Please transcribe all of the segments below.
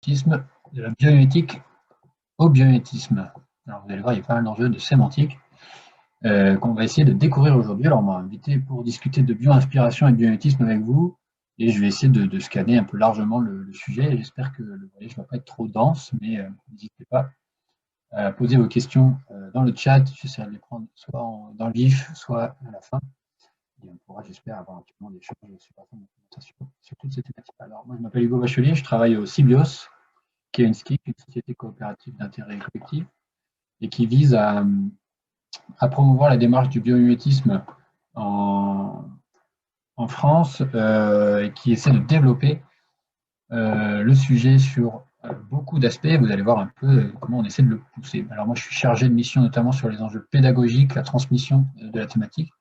biomimétisme, de la biomimétique au biomimétisme. Alors, vous allez voir, il y a pas mal d'enjeux de sémantique qu'on va essayer de découvrir aujourd'hui. Alors, on m'a invité pour discuter de bio-inspiration et de biomimétisme avec vous, et je vais essayer de scanner un peu largement le sujet. J'espère que le voyage ne va pas être trop dense, mais n'hésitez pas à poser vos questions dans le chat. J'essaierai de les prendre soit dans le vif, soit à la fin. Et on pourra, j'espère, avoir un petit peu d'échange sur la fin de la présentation sur toutes ces thématiques. Alors, moi, je m'appelle Hugo Bachelier, je travaille au CIBIOS, qui est une SCIC, une société coopérative d'intérêt collectif, et qui vise à promouvoir la démarche du biomimétisme en, en France, et qui essaie de développer le sujet sur beaucoup d'aspects. Vous allez voir un peu comment on essaie de le pousser. Alors moi, je suis chargé de mission notamment sur les enjeux pédagogiques, la transmission de la thématique,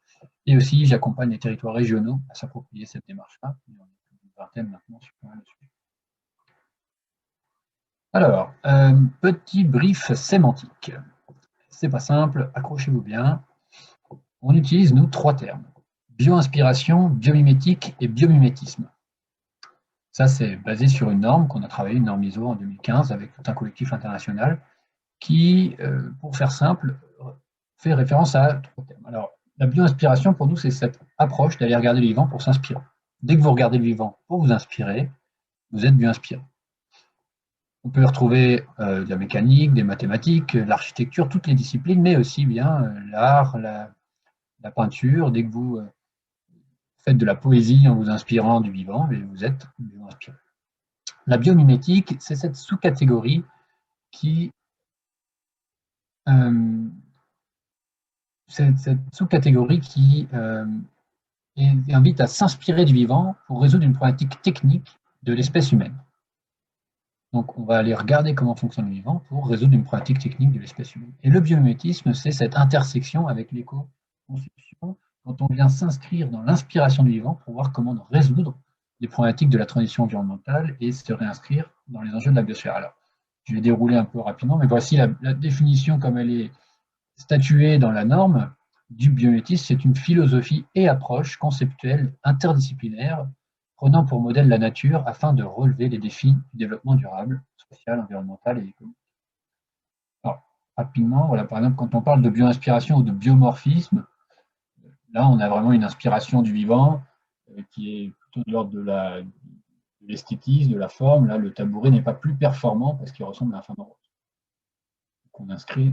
et aussi j'accompagne les territoires régionaux à s'approprier cette démarche-là. On est une vingtaine maintenant sur le sujet. Alors, petit brief sémantique. C'est pas simple, accrochez-vous bien. On utilise, nous, 3 termes. Bio-inspiration, biomimétique et biomimétisme. Ça, c'est basé sur une norme qu'on a travaillée, une norme ISO en 2015 avec tout un collectif international qui, pour faire simple, fait référence à 3 termes. Alors, la bio-inspiration, pour nous, c'est cette approche d'aller regarder le vivant pour s'inspirer. Dès que vous regardez le vivant pour vous inspirer, vous êtes bio-inspiré. On peut retrouver de la mécanique, des mathématiques, l'architecture, toutes les disciplines, mais aussi bien l'art, la peinture. Dès que vous faites de la poésie en vous inspirant du vivant, mais vous êtes bio-inspiré. La biomimétique, c'est cette sous-catégorie qui invite à s'inspirer du vivant pour résoudre une problématique technique de l'espèce humaine. Donc, on va aller regarder comment fonctionne le vivant pour résoudre une problématique technique de l'espèce humaine. Et le biomimétisme, c'est cette intersection avec l'éco-conception, quand on vient s'inscrire dans l'inspiration du vivant pour voir comment résoudre les problématiques de la transition environnementale et se réinscrire dans les enjeux de la biosphère. Alors, je vais dérouler un peu rapidement, mais voici la définition comme elle est statuée dans la norme du biomimétisme. C'est une philosophie et approche conceptuelle interdisciplinaire prenant pour modèle la nature afin de relever les défis du développement durable, social, environnemental et économique. Alors, rapidement, voilà, par exemple, quand on parle de bio-inspiration ou de biomorphisme, là, on a vraiment une inspiration du vivant qui est plutôt de l'ordre de l'esthétisme, de la forme. Là, le tabouret n'est pas plus performant parce qu'il ressemble à un femme rose. Donc, on inscrit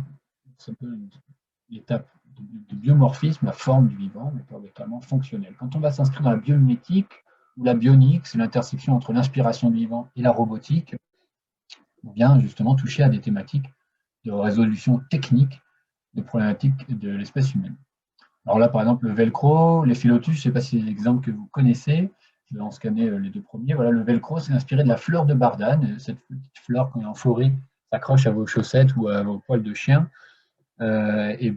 l'étape de biomorphisme, la forme du vivant, mais pas totalement fonctionnelle. Quand on va s'inscrire dans la biomimétique ou la bionique, c'est l'intersection entre l'inspiration du vivant et la robotique, on vient justement toucher à des thématiques de résolution technique de problématiques de l'espèce humaine. Alors là, par exemple, le velcro, les filotus, je ne sais pas si c'est l'exemple que vous connaissez, je vais en scanner les 2 premiers. Voilà, le velcro, c'est inspiré de la fleur de bardane, cette petite fleur quand on est en forêt, s'accroche à vos chaussettes ou à vos poils de chien. Et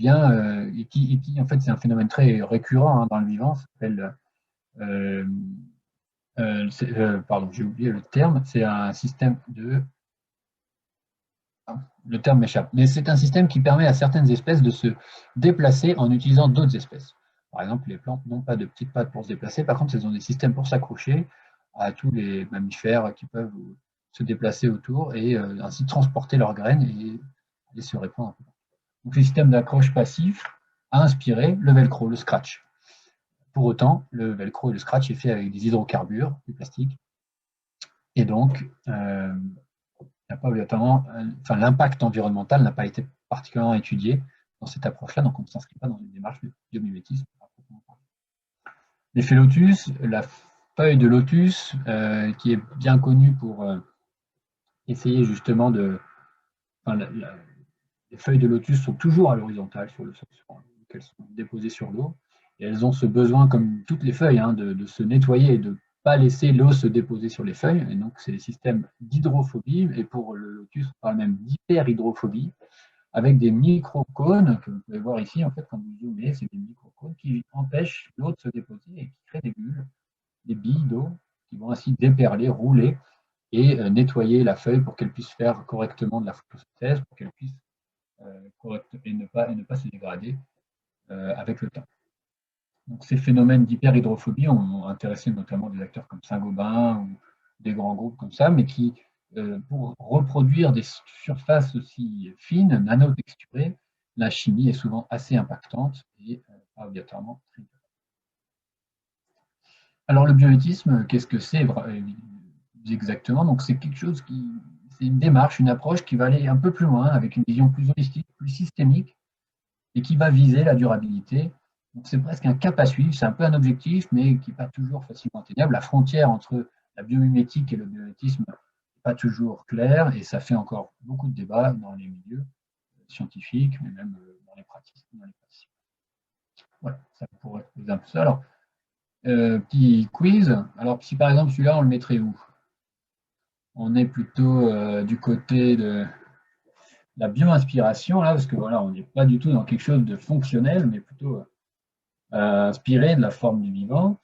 qui, en fait, c'est un phénomène très récurrent dans le vivant, ça s'appelle, pardon, j'ai oublié le terme, c'est un système de, le terme m'échappe, mais c'est un système qui permet à certaines espèces de se déplacer en utilisant d'autres espèces. Par exemple, les plantes n'ont pas de petites pattes pour se déplacer, par contre, elles ont des systèmes pour s'accrocher à tous les mammifères qui peuvent se déplacer autour et ainsi transporter leurs graines et se répandre un peu. Donc, le système d'accroche passif a inspiré le velcro, le scratch. Pour autant, le velcro et le scratch est fait avec des hydrocarbures, du plastique, et donc l'impact environnemental n'a pas été particulièrement étudié dans cette approche-là, donc on ne s'inscrit pas dans une démarche de biomimétisme. L'effet lotus, la feuille de lotus, qui est bien connue pour essayer justement de... les feuilles de lotus sont toujours à l'horizontale sur le sol, elles sont déposées sur l'eau, et elles ont ce besoin, comme toutes les feuilles, de se nettoyer et de ne pas laisser l'eau se déposer sur les feuilles. Et donc, c'est des systèmes d'hydrophobie, et pour le lotus, on parle même d'hyperhydrophobie, avec des microcônes, que vous pouvez voir ici, en fait, quand vous zoomez, c'est des microcônes qui empêchent l'eau de se déposer et qui créent des bulles, des billes d'eau, qui vont ainsi déperler, rouler, et nettoyer la feuille pour qu'elle puisse faire correctement de la photosynthèse, pour qu'elle puisse et ne pas se dégrader avec le temps. Donc, ces phénomènes d'hyperhydrophobie ont intéressé notamment des acteurs comme Saint-Gobain ou des grands groupes comme ça, mais qui pour reproduire des surfaces aussi fines, nanotexturées, la chimie est souvent assez impactante et obligatoirement très. Alors le biomimétisme, qu'est-ce que c'est exactement? Donc c'est quelque chose c'est une démarche, une approche qui va aller un peu plus loin, avec une vision plus holistique, plus systémique, et qui va viser la durabilité. Donc c'est presque un cap à suivre, c'est un peu un objectif, mais qui n'est pas toujours facilement atteignable. La frontière entre la biomimétique et le biomimétisme n'est pas toujours claire, et ça fait encore beaucoup de débats dans les milieux scientifiques, mais même dans les pratiques. Voilà, ça pourrait être un peu ça. Alors, petit quiz. Alors, si par exemple celui-là, on le mettrait où? On est plutôt du côté de la bio-inspiration, là, parce que voilà, on n'est pas du tout dans quelque chose de fonctionnel, mais plutôt inspiré de la forme du vivant.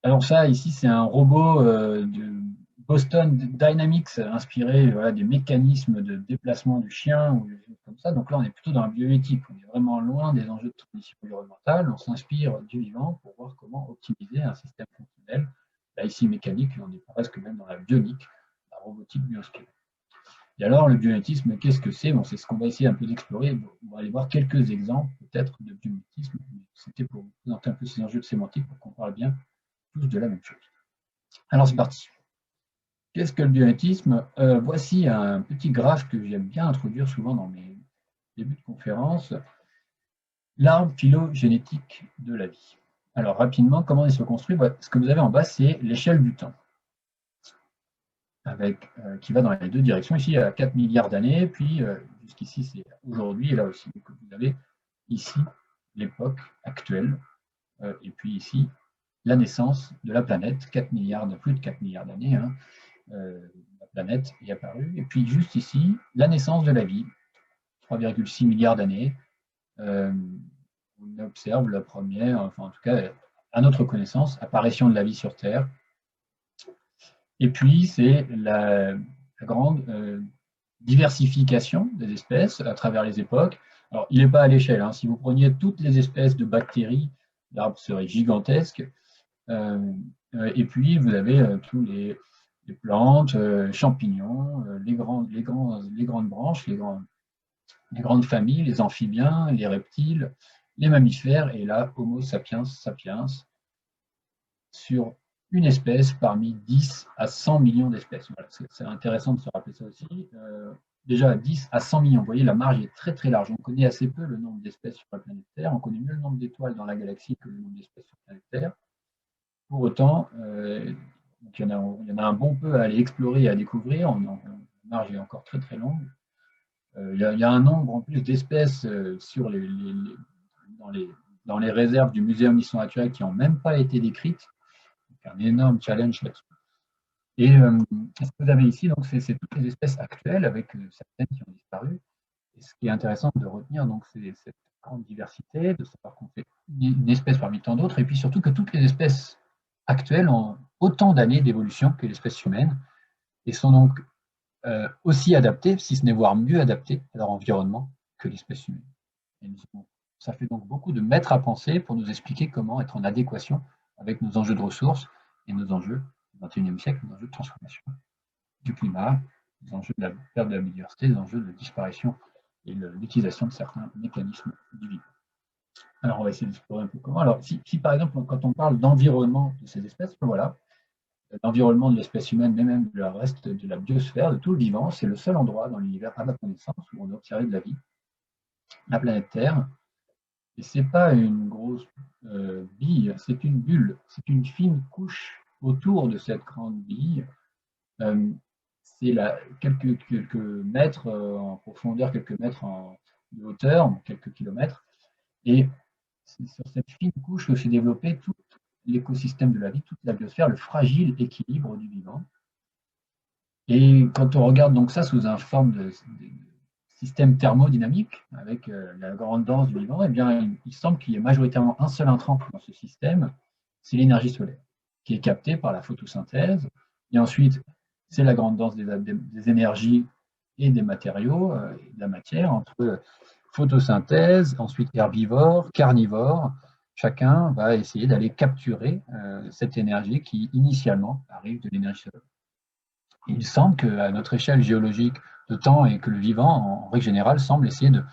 Alors ça, ici, c'est un robot de Boston Dynamics inspiré voilà, des mécanismes de déplacement du chien ou des choses comme ça. Donc là, on est plutôt dans la bioéthique. On est vraiment loin des enjeux de transition environnementale. On s'inspire du vivant pour voir comment optimiser un système fonctionnel. Là, ici, mécanique, on est presque même dans la bionique, la robotique bio-inspirée. Et alors, le biomimétisme, qu'est-ce que c'est? Bon, c'est ce qu'on va essayer un peu d'explorer. Bon, on va aller voir quelques exemples, peut-être, de biomimétisme. C'était pour vous présenter un peu ces enjeux de sémantique pour qu'on parle bien tous de la même chose. Alors, c'est parti. Qu'est-ce que le biomimétisme? Voici un petit graphe que j'aime bien introduire souvent dans mes débuts de conférence. L'arbre phylogénétique de la vie. Alors, rapidement, comment il se construit? Ce que vous avez en bas, c'est l'échelle du temps. Qui va dans les deux directions. Ici, à 4 milliards d'années, puis jusqu'ici, c'est aujourd'hui, et là aussi. Donc, vous avez ici l'époque actuelle, et puis ici, la naissance de la planète, 4 milliards, plus de 4 milliards d'années, hein, la planète est apparue, et puis juste ici, la naissance de la vie, 3,6 milliards d'années, on observe la première, enfin en tout cas, à notre connaissance, apparition de la vie sur Terre. Et puis, c'est la grande diversification des espèces à travers les époques. Alors, il n'est pas à l'échelle. Hein. Si vous preniez toutes les espèces de bactéries, l'arbre serait gigantesque. Et puis, vous avez tous les plantes, champignons, les grandes branches, les grandes familles, les amphibiens, les reptiles, les mammifères, et là, Homo sapiens sapiens, sur une espèce parmi 10 à 100 millions d'espèces. Voilà, c'est intéressant de se rappeler ça aussi. Déjà, 10 à 100 millions, vous voyez, la marge est très très large. On connaît assez peu le nombre d'espèces sur la planète Terre. On connaît mieux le nombre d'étoiles dans la galaxie que le nombre d'espèces sur la planète Terre. Pour autant, il y en a un bon peu à aller explorer et à découvrir. La marge est encore très très longue. Il y a un nombre en plus d'espèces dans les réserves du Muséum d'histoire naturelle qui n'ont même pas été décrites. Donc, un énorme challenge là-dessus. Et ce que vous avez ici, c'est toutes les espèces actuelles, avec certaines qui ont disparu. Et ce qui est intéressant de retenir, c'est cette grande diversité, de savoir qu'on fait une espèce parmi tant d'autres, et puis surtout que toutes les espèces actuelles ont autant d'années d'évolution que l'espèce humaine, et sont donc aussi adaptées, si ce n'est voire mieux adaptées à leur environnement que l'espèce humaine. Et ça fait donc beaucoup de maîtres à penser pour nous expliquer comment être en adéquation avec nos enjeux de ressources et nos enjeux du XXIe siècle, nos enjeux de transformation du climat, les enjeux de la perte de la biodiversité, les enjeux de disparition et l'utilisation de certains mécanismes du vivant. Alors, on va essayer d'explorer un peu comment. Alors, si par exemple, quand on parle d'environnement de ces espèces, voilà, l'environnement de l'espèce humaine, mais même de la reste de la biosphère, de tout le vivant, c'est le seul endroit dans l'univers, à ma connaissance, où on a observé de la vie, la planète Terre. Et ce n'est pas une grosse bille, c'est une bulle, c'est une fine couche autour de cette grande bille. C'est quelques mètres en profondeur, quelques mètres de hauteur, quelques kilomètres. Et c'est sur cette fine couche que s'est développé tout l'écosystème de la vie, toute la biosphère, le fragile équilibre du vivant. Et quand on regarde donc ça sous une forme de système thermodynamique, avec la grande danse du vivant, eh bien, il semble qu'il y ait majoritairement un seul intrant dans ce système, c'est l'énergie solaire, qui est captée par la photosynthèse. Et ensuite, c'est la grande danse des énergies et des matériaux, et de la matière, entre photosynthèse, ensuite herbivore, carnivore. Chacun va essayer d'aller capturer cette énergie qui, initialement, arrive de l'énergie solaire. il semble qu'à notre échelle géologique de temps et que le vivant, en règle générale, semble essayer de,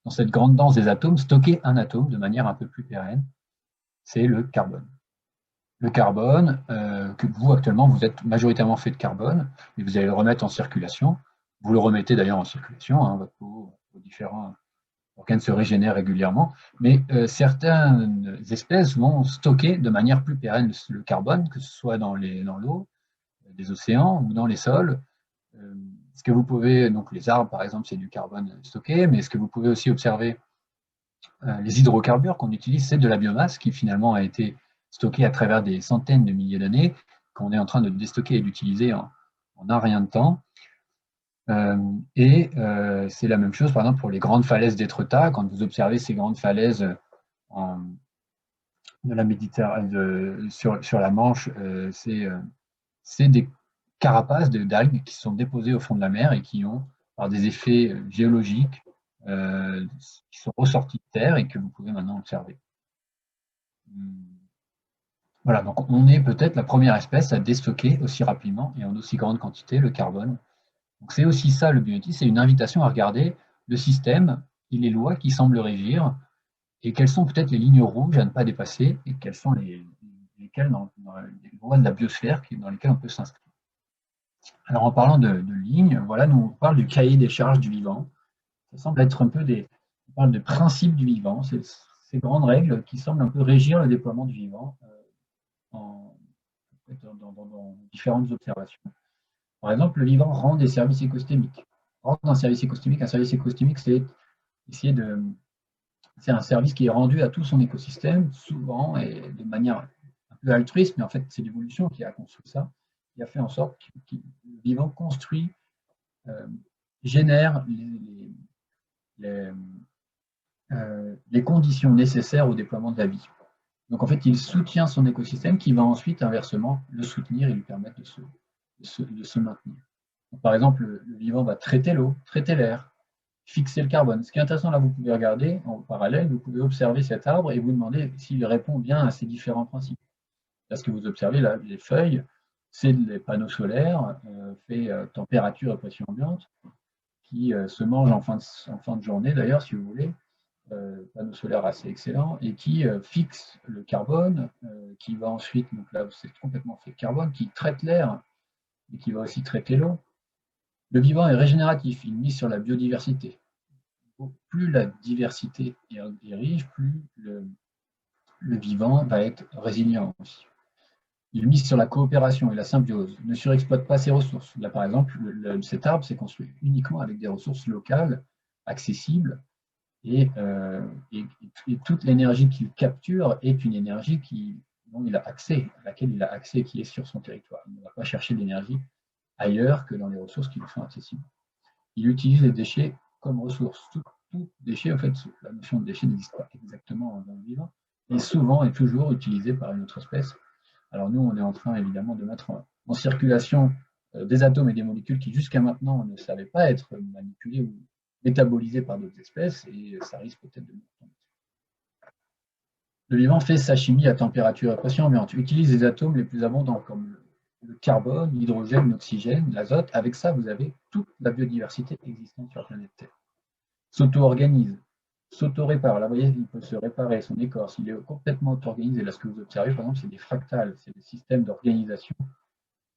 dans cette grande danse des atomes, stocker un atome de manière un peu plus pérenne, c'est le carbone. Le carbone, que vous actuellement, vous êtes majoritairement fait de carbone, et vous allez le remettre en circulation. Vous le remettez d'ailleurs en circulation, hein, votre peau, vos différents organes se régénèrent régulièrement, mais certaines espèces vont stocker de manière plus pérenne le carbone, que ce soit dans l'eau, des océans ou dans les sols. Ce que vous pouvez, donc les arbres par exemple, c'est du carbone stocké, mais ce que vous pouvez aussi observer, les hydrocarbures qu'on utilise, c'est de la biomasse qui finalement a été stockée à travers des centaines de milliers d'années, qu'on est en train de déstocker et d'utiliser en un rien de temps. C'est la même chose, par exemple, pour les grandes falaises d'Étretat. Quand vous observez ces grandes falaises de la Méditerranée, sur la Manche, c'est des carapaces d'algues qui sont déposées au fond de la mer et qui ont, par des effets géologiques, qui sont ressortis de terre et que vous pouvez maintenant observer. Voilà, donc on est peut-être la première espèce à déstocker aussi rapidement et en aussi grande quantité le carbone. Donc c'est aussi ça le bioéthique, c'est une invitation à regarder le système et les lois qui semblent le régir et quelles sont peut-être les lignes rouges à ne pas dépasser et quelles sont lesquelles dans les lois de la biosphère dans lesquelles on peut s'inscrire. Alors en parlant de lignes, voilà, nous on parle du cahier des charges du vivant. Ça semble être un peu on parle de principes du vivant, ces grandes règles qui semblent un peu régir le déploiement du vivant en, dans différentes observations. Par exemple, le vivant rend des services écosystémiques. Rendre un service écosystémique, c'est essayer de. C'est un service qui est rendu à tout son écosystème, souvent et de manière un peu altruiste, mais en fait, c'est l'évolution qui a construit ça, qui a fait en sorte que le vivant construit, génère les conditions nécessaires au déploiement de la vie. Donc en fait, il soutient son écosystème qui va ensuite inversement le soutenir et lui permettre de se maintenir. Donc, par exemple, le vivant va traiter l'eau, traiter l'air, fixer le carbone. Ce qui est intéressant, là, vous pouvez regarder en parallèle, vous pouvez observer cet arbre et vous demander s'il répond bien à ces différents principes. Là, ce que vous observez, là, les feuilles, c'est des panneaux solaires faits température et pression ambiante qui se mangent en fin de journée, d'ailleurs, si vous voulez, panneaux solaires assez excellents, et qui fixe le carbone, qui va ensuite, donc là c'est complètement fait de carbone, qui traite l'air, et qui va aussi traiter l'eau. Le vivant est régénératif, il mise sur la biodiversité. Plus la diversité est riche, plus le vivant va être résilient aussi. Il mise sur la coopération et la symbiose, ne surexploite pas ses ressources. Là, par exemple, cet arbre s'est construit uniquement avec des ressources locales, accessibles, et toute l'énergie qu'il capture est une énergie dont il a accès, à laquelle il a accès, qui est sur son territoire. Il ne va pas chercher d'énergie ailleurs que dans les ressources qui lui sont accessibles. Il utilise les déchets comme ressources. Tout déchet, en fait, la notion de déchet n'existe pas exactement dans le vivant, mais souvent et toujours utilisée par une autre espèce. Alors nous, on est en train évidemment de mettre en circulation des atomes et des molécules qui jusqu'à maintenant ne savaient pas être manipulés ou métabolisés par d'autres espèces, et ça risque peut-être de nous tomber. Le vivant fait sa chimie à température et pression ambiante, utilise les atomes les plus abondants comme le carbone, l'hydrogène, l'oxygène, l'azote. Avec ça, vous avez toute la biodiversité existante sur la planète Terre. S'auto-organise, s'auto-répare. Là, vous voyez, il peut se réparer son écorce. Il est complètement auto-organisé. Là, ce que vous observez, par exemple, c'est des fractales. C'est des systèmes d'organisation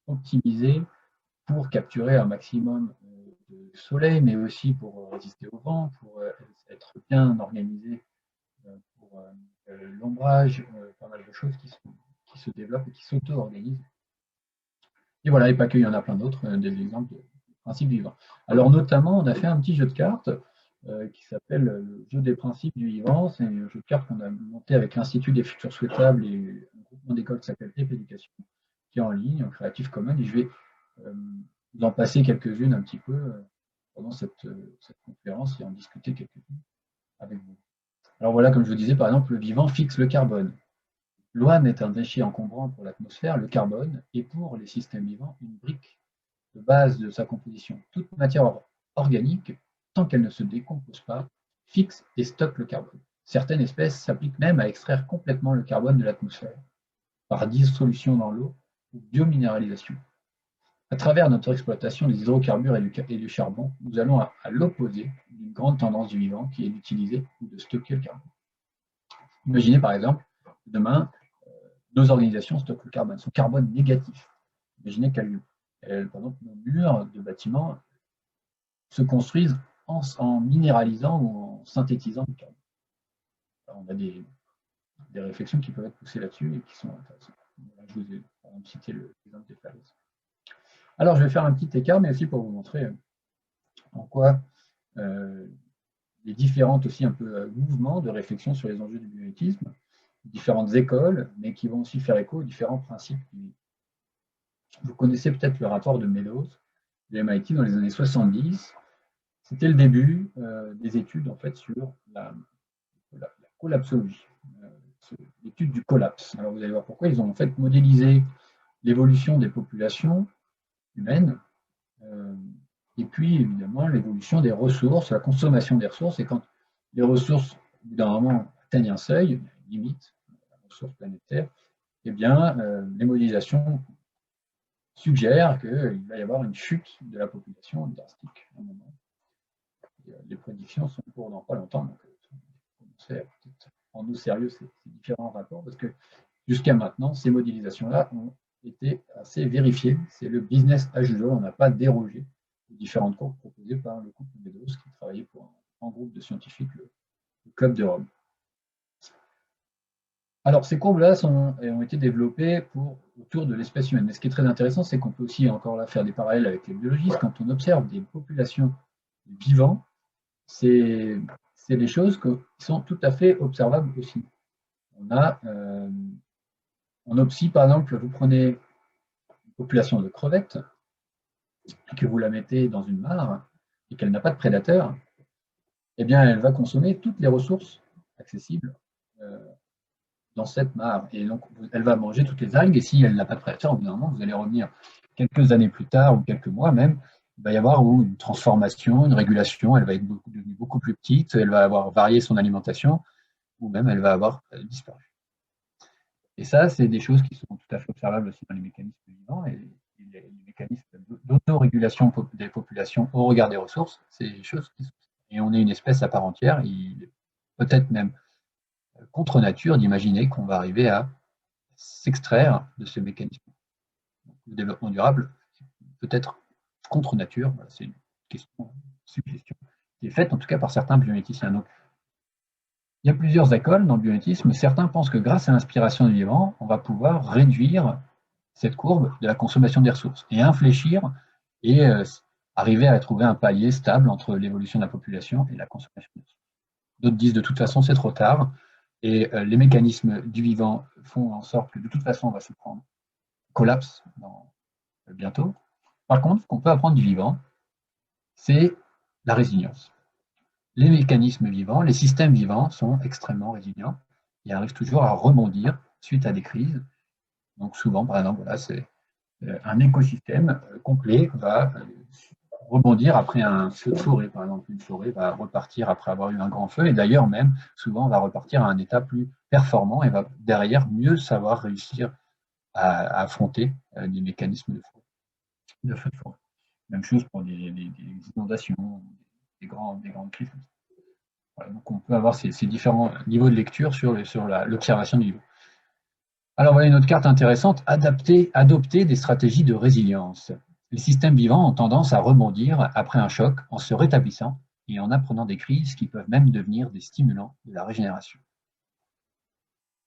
optimisés pour capturer un maximum de soleil, mais aussi pour résister au vent, pour être bien organisé pour l'ombrage, pas mal de choses qui se développent et qui s'auto-organisent. Et voilà, et pas qu'il y en a plein d'autres, des exemples de principes vivants. Alors notamment, on a fait un petit jeu de cartes qui s'appelle le jeu des principes du vivant. C'est un jeu de cartes qu'on a monté avec l'Institut des futurs souhaitables et un groupement d'écoles qui s'appelle Épéducation, qui est en ligne, en Creative Commons. Et je vais vous en passer quelques-unes un petit peu pendant cette conférence et en discuter quelques-unes avec vous. Alors voilà, comme je vous disais, par exemple, le vivant fixe le carbone. L'OAN est un déchet encombrant pour l'atmosphère, le carbone, et pour les systèmes vivants, une brique de base de sa composition. Toute matière organique, tant qu'elle ne se décompose pas, fixe et stocke le carbone. Certaines espèces s'appliquent même à extraire complètement le carbone de l'atmosphère, par dissolution dans l'eau ou biominéralisation. À travers notre exploitation des hydrocarbures et du charbon, nous allons à l'opposé d'une grande tendance du vivant qui est d'utiliser ou de stocker le carbone. Imaginez par exemple, demain, nos organisations stockent le carbone, son carbone négatif. Imaginez par exemple, nos murs de bâtiments se construisent en minéralisant ou en synthétisant du carbone. Alors, on a des réflexions qui peuvent être poussées là-dessus et qui sont intéressantes. Je vous ai cité l'exemple des falaises. Alors, je vais faire un petit écart, mais aussi pour vous montrer en quoi les différentes aussi un peu mouvements de réflexion sur les enjeux du bioéthisme, différentes écoles, mais qui vont aussi faire écho aux différents principes. Vous connaissez peut-être le rapport de Meadows, de MIT dans les années 70. C'était le début des études en fait sur la collapsologie, l'étude du collapse. Alors vous allez voir pourquoi. Ils ont en fait modélisé l'évolution des populations humaines et puis évidemment l'évolution des ressources, la consommation des ressources. Et quand les ressources, au bout d'un moment, atteignent un seuil, une limite, la ressource planétaire, eh bien les modélisations suggèrent qu'il va y avoir une chute de la population drastique à un moment. Les prédictions sont pour dans pas longtemps, donc on sait peut-être prendre au sérieux ces différents rapports, parce que jusqu'à maintenant, ces modélisations-là ont été assez vérifiées. C'est le business as usual, on n'a pas dérogé aux différentes courbes proposées par le couple Meadows qui travaillait pour un grand groupe de scientifiques, le Club de Rome. Alors, ces courbes-là ont été développées autour de l'espèce humaine. Mais ce qui est très intéressant, c'est qu'on peut aussi encore là faire des parallèles avec les biologistes. Quand on observe des populations vivants, c'est des choses qui sont tout à fait observables aussi. On observe, par exemple, vous prenez une population de crevettes et que vous la mettez dans une mare et qu'elle n'a pas de prédateurs, eh bien, elle va consommer toutes les ressources accessibles dans cette mare. Et donc, elle va manger toutes les algues, et si elle n'a pas de prédateur, au bout d'un moment, vous allez revenir quelques années plus tard, ou quelques mois même, il va y avoir une transformation, une régulation, elle va être devenue beaucoup plus petite, elle va avoir varié son alimentation, ou même elle va avoir disparu. Et ça, c'est des choses qui sont tout à fait observables aussi dans les mécanismes vivants, et les mécanismes d'autorégulation des populations au regard des ressources, c'est des choses qui sont... Et on est une espèce à part entière, il est peut-être même contre nature d'imaginer qu'on va arriver à s'extraire de ce mécanisme. Le développement durable, peut-être contre nature, c'est une suggestion qui est faite en tout cas par certains bioéthiciens. Donc, il y a plusieurs écoles dans le bioéthisme. Certains pensent que grâce à l'inspiration du vivant, on va pouvoir réduire cette courbe de la consommation des ressources et infléchir et arriver à trouver un palier stable entre l'évolution de la population et la consommation des ressources. D'autres disent de toute façon c'est trop tard et les mécanismes du vivant font en sorte que de toute façon on va se prendre collapse bientôt. Par contre, ce qu'on peut apprendre du vivant, c'est la résilience. Les mécanismes vivants, les systèmes vivants sont extrêmement résilients et arrivent toujours à rebondir suite à des crises. Donc souvent, par exemple, voilà, c'est un écosystème complet va rebondir après un feu de forêt. Par exemple, une forêt va repartir après avoir eu un grand feu et d'ailleurs même, souvent, va repartir à un état plus performant et va derrière mieux savoir réussir à affronter des mécanismes de feu de forêt. Même chose pour des inondations, des grandes crises. Voilà, donc on peut avoir ces différents niveaux de lecture sur l'observation du niveau. Alors voilà une autre carte intéressante, adopter des stratégies de résilience. Les systèmes vivants ont tendance à rebondir après un choc en se rétablissant et en apprenant des crises qui peuvent même devenir des stimulants de la régénération.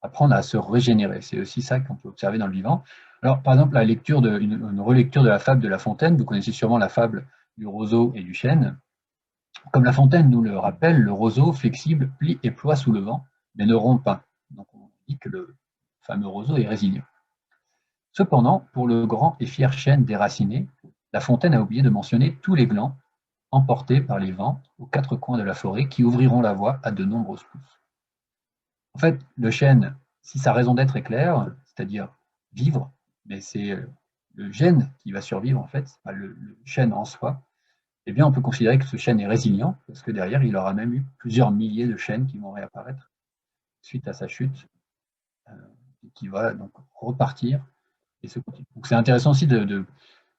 Apprendre à se régénérer, c'est aussi ça qu'on peut observer dans le vivant. Alors par exemple, une relecture de la fable de La Fontaine, vous connaissez sûrement la fable du roseau et du chêne. Comme La Fontaine nous le rappelle, le roseau flexible plie et ploie sous le vent, mais ne rompt pas. Donc on dit que le fameux roseau est résilient. Cependant, pour le grand et fier chêne déraciné, La Fontaine a oublié de mentionner tous les glands emportés par les vents aux quatre coins de la forêt qui ouvriront la voie à de nombreuses pousses. En fait, le chêne, si sa raison d'être est claire, c'est-à-dire vivre, mais c'est le gène qui va survivre en fait, c'est pas le chêne en soi, eh bien on peut considérer que ce chêne est résilient parce que derrière il aura même eu plusieurs milliers de chênes qui vont réapparaître suite à sa chute et qui va donc repartir et se continuer. Donc c'est intéressant aussi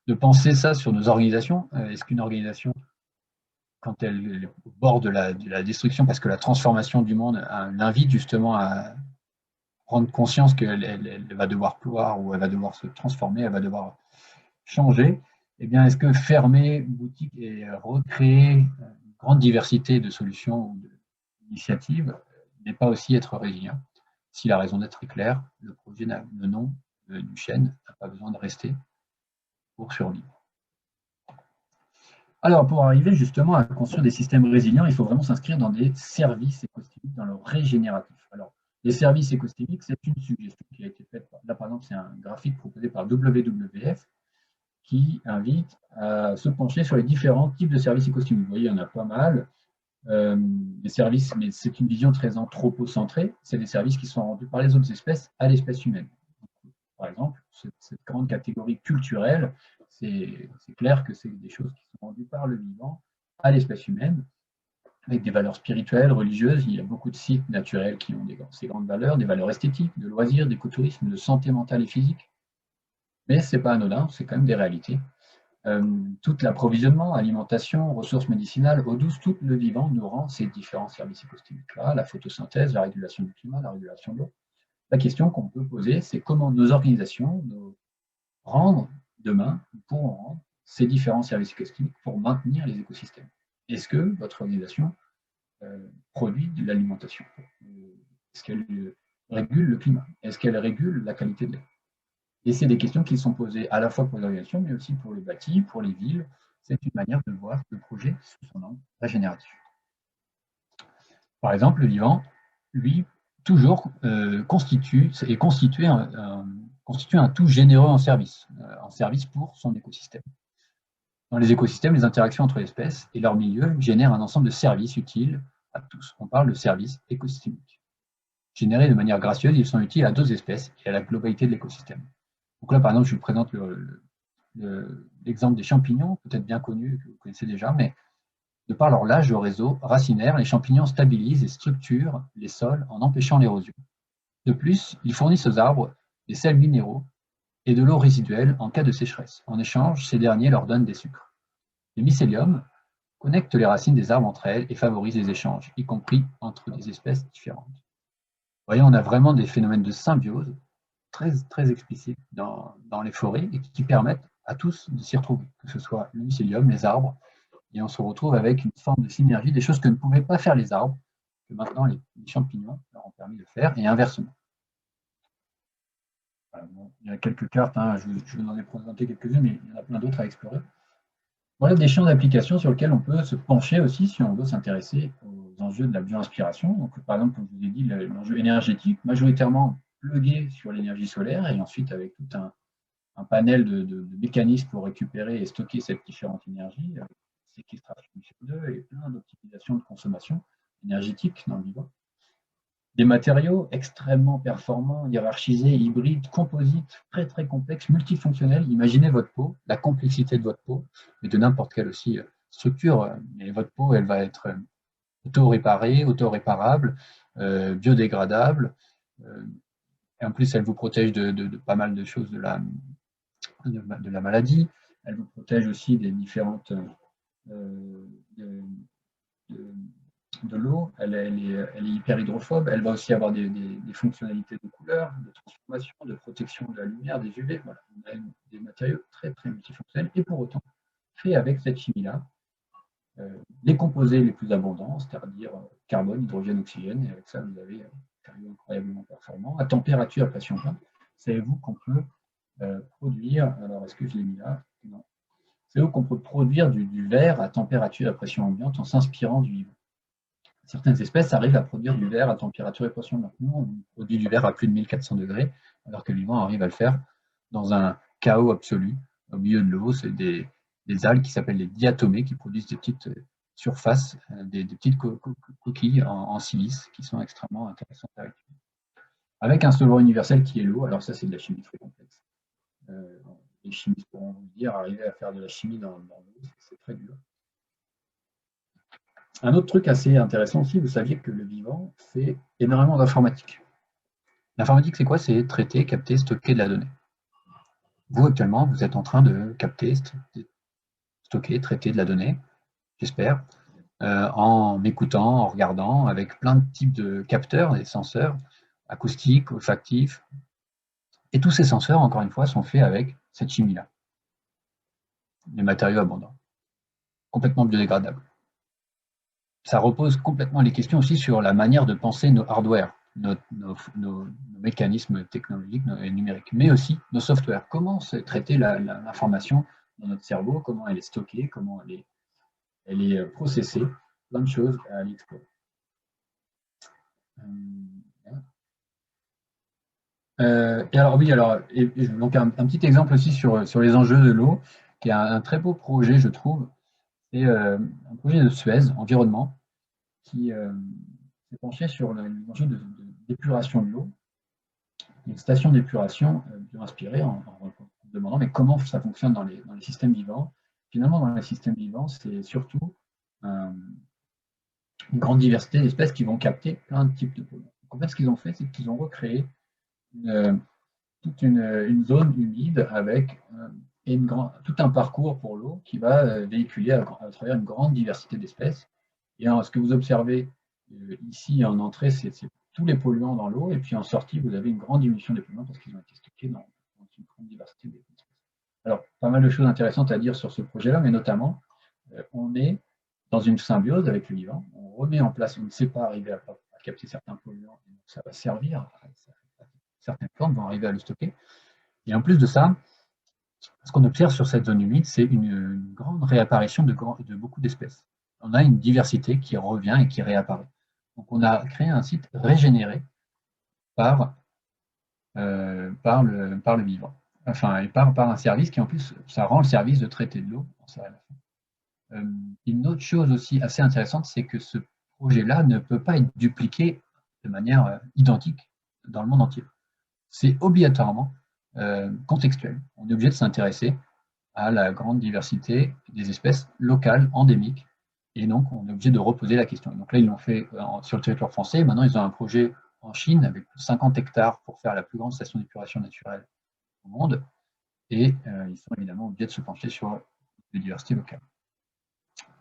de penser ça sur nos organisations. Est-ce qu'une organisation, quand elle est au bord de la destruction, parce que la transformation du monde l'invite justement à prendre conscience qu'elle va devoir ploire ou elle va devoir se transformer, elle va devoir changer, eh bien, est-ce que fermer une boutique et recréer une grande diversité de solutions ou d'initiatives n'est pas aussi être résilient? Si la raison d'être est claire, le projet, le nom du chêne n'a pas besoin de rester pour survivre. Alors, pour arriver justement à construire des systèmes résilients, il faut vraiment s'inscrire dans des services écosystémiques, dans le régénératif. Alors, les services écosystémiques, c'est une suggestion qui a été faite. Là, par exemple, c'est un graphique proposé par WWF qui invite à se pencher sur les différents types de services écosystémiques. Vous voyez, il y en a pas mal. Des services, mais c'est une vision très anthropocentrée. C'est des services qui sont rendus par les autres espèces à l'espèce humaine. Par exemple, cette grande catégorie culturelle, c'est clair que c'est des choses qui sont rendues par le vivant à l'espèce humaine, avec des valeurs spirituelles, religieuses. Il y a beaucoup de sites naturels qui ont ces grandes valeurs, des valeurs esthétiques, de loisirs, d'écotourisme, de santé mentale et physique. Mais ce n'est pas anodin, c'est quand même des réalités. Tout l'approvisionnement, alimentation, ressources médicinales, eau douce, tout le vivant nous rend ces différents services écosystémiques-là, la photosynthèse, la régulation du climat, la régulation de l'eau. La question qu'on peut poser, c'est comment nos organisations pourront rendre ces différents services écosystémiques pour maintenir les écosystèmes. Est-ce que votre organisation produit de l'alimentation? Est-ce qu'elle régule le climat? Est-ce qu'elle régule la qualité de l'air? Et c'est des questions qui sont posées à la fois pour les organisations, mais aussi pour les bâtis, pour les villes. C'est une manière de voir le projet sous son angle régénératif. Par exemple, le vivant, lui, toujours constitue un tout généreux en service pour son écosystème. Dans les écosystèmes, les interactions entre espèces et leur milieu génèrent un ensemble de services utiles à tous. On parle de services écosystémiques. Générés de manière gracieuse, ils sont utiles à d'autres espèces et à la globalité de l'écosystème. Donc là, par exemple, je vous présente l'exemple des champignons, peut-être bien connu, que vous connaissez déjà, mais de par leur large réseau racinaire, les champignons stabilisent et structurent les sols en empêchant l'érosion. De plus, ils fournissent aux arbres des sels minéraux et de l'eau résiduelle en cas de sécheresse. En échange, ces derniers leur donnent des sucres. Les mycéliums connectent les racines des arbres entre elles et favorisent les échanges, y compris entre des espèces différentes. Vous voyez, on a vraiment des phénomènes de symbiose très, très explicites dans les forêts et qui permettent à tous de s'y retrouver, que ce soit le mycélium, les arbres, et on se retrouve avec une forme de synergie, des choses que ne pouvaient pas faire les arbres, que maintenant les champignons leur ont permis de faire, et inversement. Bon, il y a quelques cartes, hein, je vous en ai présenté quelques-unes, mais il y en a plein d'autres à explorer. Voilà des champs d'application sur lesquels on peut se pencher aussi si on veut s'intéresser aux enjeux de la bioinspiration. Donc, par exemple, comme je vous ai dit, l'enjeu énergétique, majoritairement plugué sur l'énergie solaire, et ensuite avec tout un panel de mécanismes pour récupérer et stocker cette différente énergie, séquestration du CO2 et plein d'optimisations de consommation énergétique dans le vivant. Des matériaux extrêmement performants, hiérarchisés, hybrides, composites, très très complexes, multifonctionnels. Imaginez votre peau, la complexité de votre peau, et de n'importe quelle aussi structure. Mais votre peau, elle va être auto-réparée, auto-réparable, biodégradable. Et en plus, elle vous protège de pas mal de choses de la maladie. Elle vous protège aussi des différentes de l'eau, elle est hyper hydrophobe, elle va aussi avoir des fonctionnalités de couleur, de transformation, de protection de la lumière, des UV. Voilà. On a des matériaux très très multifonctionnels et pour autant, fait avec cette chimie-là, les composés les plus abondants, c'est-à-dire carbone, hydrogène, oxygène, et avec ça vous avez un matériau incroyablement performant, à température, à pression pleine. Savez-vous qu'on peut produire, alors est-ce que je l'ai mis là? Non. Savez-vous qu'on peut produire du verre à température et à pression ambiante en s'inspirant du vivant? Certaines espèces arrivent à produire du verre à température et pression ambiante. Nous, on produit du verre à plus de 1400 degrés, alors que le vivant arrive à le faire dans un chaos absolu. Au milieu de l'eau, c'est des algues qui s'appellent les diatomées, qui produisent des petites surfaces, des petites coquilles en silice, qui sont extrêmement intéressantes à étudier. Avec un solvant universel qui est l'eau, alors ça c'est de la chimie très complexe. Les chimistes pourront vous dire, arriver à faire de la chimie dans l'eau, c'est très dur. Un autre truc assez intéressant aussi, vous saviez que le vivant fait énormément d'informatique. L'informatique, c'est quoi? C'est traiter, capter, stocker de la donnée. vous, actuellement, vous êtes en train de capter, stocker, traiter de la donnée, j'espère, en m'écoutant, en regardant, avec plein de types de capteurs, des senseurs acoustiques, olfactifs. Et tous ces senseurs, encore une fois, sont faits avec cette chimie-là, des matériaux abondants, complètement biodégradables. Ça repose complètement les questions aussi sur la manière de penser nos hardware, nos mécanismes technologiques et numériques, mais aussi nos softwares. Comment c'est traiter l'information dans notre cerveau, comment elle est stockée, comment elle est processée, plein de choses à aller explorer. Et alors oui, donc un petit exemple aussi sur les enjeux de l'eau, qui est un très beau projet, je trouve. C'est un projet de Suez, environnement, qui s'est penché sur l'enjeu d'épuration de l'eau, une station d'épuration bio-inspirée en demandant mais comment ça fonctionne dans les systèmes vivants. Finalement, dans les systèmes vivants, c'est surtout une grande diversité d'espèces qui vont capter plein de types de polluants. En fait, ce qu'ils ont fait, c'est qu'ils ont recréé toute une zone humide avec tout un parcours pour l'eau qui va véhiculer à travers une grande diversité d'espèces. Et ce que vous observez ici en entrée, c'est tous les polluants dans l'eau, et puis en sortie, vous avez une grande diminution des polluants parce qu'ils ont été stockés dans une grande diversité d'espèces. Alors, pas mal de choses intéressantes à dire sur ce projet-là, mais notamment, on est dans une symbiose avec le vivant. On remet en place, on ne sait pas arriver à capter certains polluants, et donc ça va servir, certaines plantes vont arriver à le stocker. Et en plus de ça, ce qu'on observe sur cette zone humide, c'est une grande réapparition de beaucoup d'espèces. On a une diversité qui revient et qui réapparaît. Donc on a créé un site régénéré par le vivant. Enfin, et par un service qui en plus, ça rend le service de traiter de l'eau. Une autre chose aussi assez intéressante, c'est que ce projet-là ne peut pas être dupliqué de manière identique dans le monde entier. C'est obligatoirement contextuel. On est obligé de s'intéresser à la grande diversité des espèces locales, endémiques, et donc on est obligé de reposer la question. Donc là, ils l'ont fait sur le territoire français, maintenant ils ont un projet en Chine avec 50 hectares pour faire la plus grande station d'épuration naturelle au monde, et ils sont évidemment obligés de se pencher sur la biodiversité locale.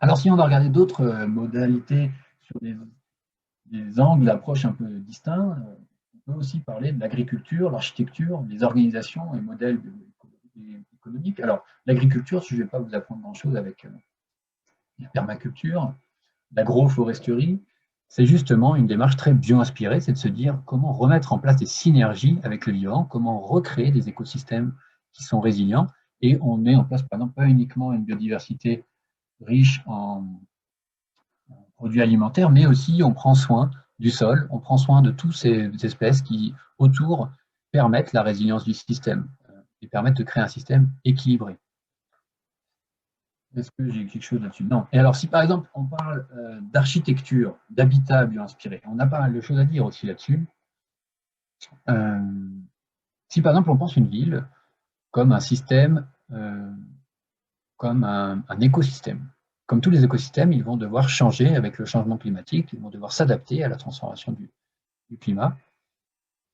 Alors si on va regarder d'autres modalités sur des angles d'approche un peu distincts, on peut aussi parler de l'agriculture, l'architecture, les organisations et modèles économiques. Alors l'agriculture, je ne vais pas vous apprendre grand-chose avec la permaculture, l'agroforesterie, c'est justement une démarche très bio-inspirée, c'est de se dire comment remettre en place des synergies avec le vivant, comment recréer des écosystèmes qui sont résilients, et on met en place, par exemple, pas uniquement une biodiversité riche en produits alimentaires, mais aussi on prend soin du sol, on prend soin de toutes ces espèces qui, autour, permettent la résilience du système et permettent de créer un système équilibré. Est-ce que j'ai quelque chose là-dessus? Non. Et alors, si par exemple, on parle d'architecture, d'habitat bio-inspiré, on a pas mal de choses à dire aussi là-dessus. Si par exemple, on pense une ville comme un système, comme un écosystème. Comme tous les écosystèmes, ils vont devoir changer avec le changement climatique, ils vont devoir s'adapter à la transformation du climat.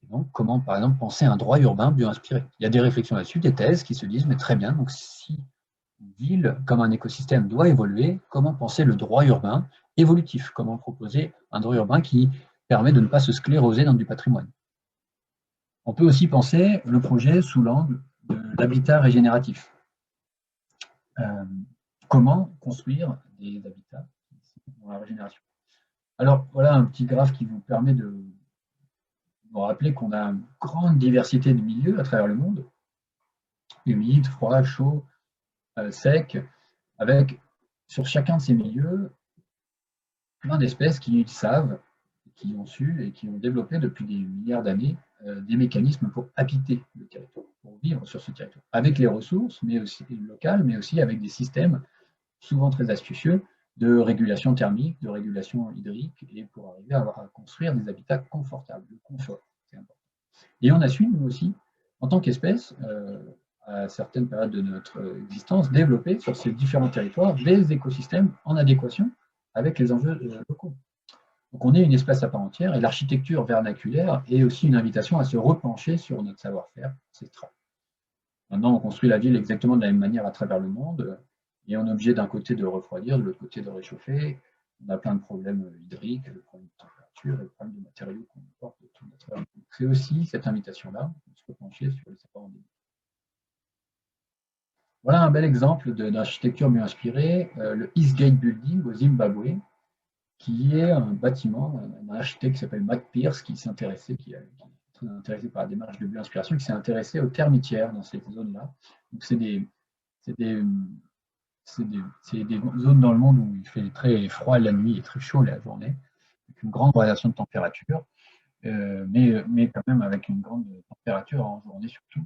Et donc, comment, par exemple, penser un droit urbain bio-inspiré? Il y a des réflexions là-dessus, des thèses qui se disent, mais très bien, donc si une ville, comme un écosystème, doit évoluer, comment penser le droit urbain évolutif? Comment proposer un droit urbain qui permet de ne pas se scléroser dans du patrimoine? On peut aussi penser le projet sous l'angle de l'habitat régénératif. Comment construire des habitats dans la régénération? Alors, voilà un petit graphe qui vous permet de vous rappeler qu'on a une grande diversité de milieux à travers le monde, humide, froid, chaud, sec, avec sur chacun de ces milieux plein d'espèces qui savent, qui ont su et qui ont développé depuis des milliards d'années des mécanismes pour habiter le territoire, pour vivre sur ce territoire, avec les ressources mais aussi locales, mais aussi avec des systèmes souvent très astucieux de régulation thermique, de régulation hydrique, et pour arriver à construire des habitats confortables, le confort, c'est important. Et on a su, nous aussi, en tant qu'espèce, à certaines périodes de notre existence, développer sur ces différents territoires des écosystèmes en adéquation avec les enjeux locaux. Donc on est une espèce à part entière, et l'architecture vernaculaire est aussi une invitation à se repencher sur notre savoir-faire ancestral. Maintenant, on construit la ville exactement de la même manière à travers le monde, et on est obligé d'un côté de refroidir, de l'autre côté de réchauffer. On a plein de problèmes hydriques, des problèmes de température, des problèmes de matériaux qu'on importe de tout à travers le monde. C'est aussi cette invitation-là, de se pencher sur les savoirs endémiques. Voilà un bel exemple d'architecture mieux inspirée, le Eastgate Building au Zimbabwe, qui est un bâtiment, un architecte qui s'appelle Matt Pierce, qui s'est intéressé, qui est très intéressé par la démarche de bioinspiration, qui s'est intéressé aux termitières dans cette zone-là. Donc c'est des, des zones dans le monde où il fait très froid la nuit et très chaud la journée, avec une grande variation de température, mais quand même avec une grande température en journée surtout.